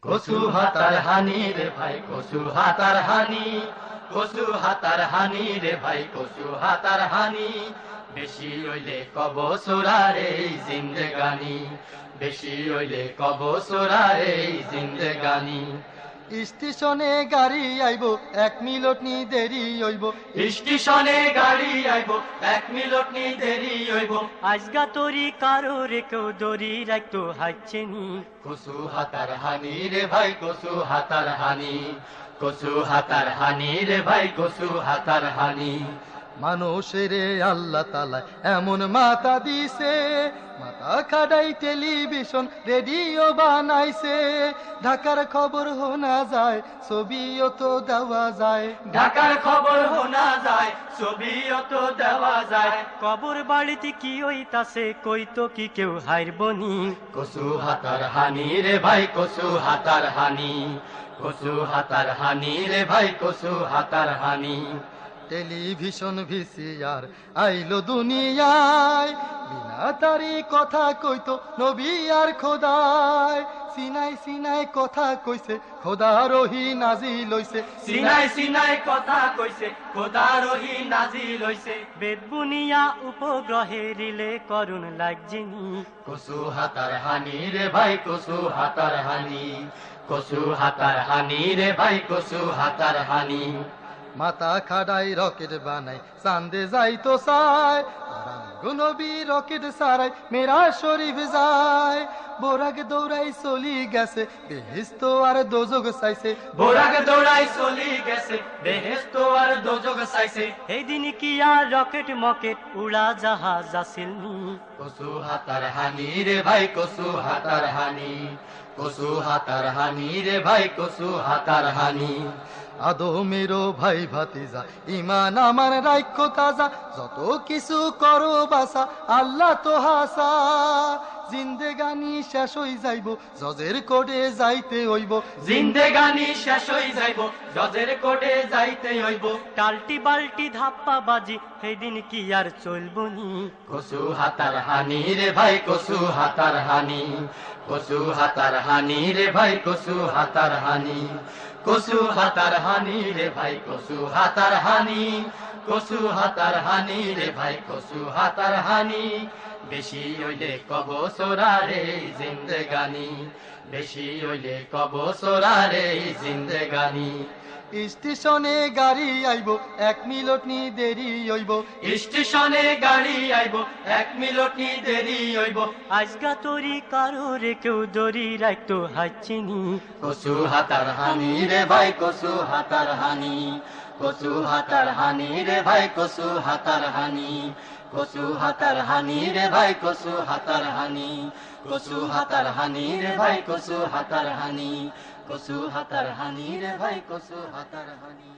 কচু হাতার হানি রে ভাই কচু হাতার হানি, কচু হাতার হানি রে ভাই কচু হাতার হানি। বেশি হইলে কব সোরারে জিন্দেগানি, বেশি হইলে কব সোরারে জিন্দেগানি। স্টেশনে গাড়ি আইব 1 মিনিট নি দেরি হইব, স্টেশনে গাড়ি আইব 1 মিনিট নি দেরি হইব। আজগা তরি কারো রে কেউ দড়ি রাখতো হাইছেনি। কচু হাতার হানি রে ভাই কচু হাতার হানি, কচু হাতার হানি রে ভাই কচু হাতার হানি। মানুষের আল্লাহ তাআলা এমন মাথা দিছে, মাথা খাড়াই টেলিভিশন রেডিও বানাইছে। ঢাকার খবর শোনা যায়, ছবিও তো দেওয়া যায়। ঢাকার খবর শোনা যায়, ছবিও তো দেওয়া যায়। কবর বাড়িতে কি হইতাছে কইতো কি কেউ হারবনি। কচু হাতার হানি রে ভাই কচু হাতার হানি, কচু হাতার হানি রে ভাই কচু হাতার হানি। টেলিভিশন ভিসিআর আইলো দুনিয়ায়, বিনা তারি কথা কইতো নবী আর খোদায়। সিনাই সিনাই কথা কইছে খোদার ওহী নাজিল হইছে, সিনাই সিনাই কথা কইছে খোদার ওহী নাজিল হইছে। বেদ বুনিয়া উপগ্রহে রিলে করুন লাগছেনি। কচু হাতার হানি রে ভাই কচু হাতার হানি, কচু হাতার হানি রে ভাই কচু হাতার হানি। মাথা খাড়াই রকেট বানাই চান্দে যাইতো চায়, নবী রকেট সারাই মেরা শরীফ যায়। বোরাক দৌড়াই চলি গেছে বেহেশত আর দোজখ চাইছে, বোরাক দৌড়াই চলি গেছে বেহেশত আর দোজখ চাইছে। এই দিন কি আর রকেট মকেট উড়া জাহাজ আসেনি। কচু হাতার হানি রে ভাই কচু হাতার হানি, কচু হাতার হানি রে ভাই কচু হাতার হানি। আদমেরও ভাই ভাতিজা ইমান আমার রাইক্য তাজা, যত কিছু করো বাসা আল্লাহ তো হাসা। জিন্দেগানি শেষ হই যাইব জজের কোডে যাইতে হইব, জিন্দেগানি শেষ হই যাইব জজের কোডে যাইতে হইব। টালটি বালটি ধাপ্পা বাজি সেই দিন কি আর চলবনি। কচু হাতার হানি রে ভাই কচু হাতার হানি, কচু হাতার হানি রে ভাই কচু হাতার হানি। কচু হাতার হানি রে ভাই কচু হাতার হানি, কচু হাতার হানি রে ভাই কচু হাতার হানি। বেশি হইলে কব সোরারে জিন্দেগানি, বেশি হইলে কব সোরারে জিন্দেগানি। স্টেশনে গাড়ি আইব 1 মিনিট নি দেরি হইব, স্টেশনে গাড়ি আইব 1 মিনিট নি দেরি হইব। আজগা তরি কারো রে কেউ দড়ি রাখতো হাইছেনি। কচু হাতার হানি রে ভাই কচু হাতার হানি, কচু হাতার হানি রে ভাই কচু হাতার হানি। কচু হাতার হানি রে ভাই কচু হাতার হানি, কচু হাতার হানি রে ভাই কচু হাতার হানি। কচু হাতার হানি রে ভাই কচু হাতার হানি।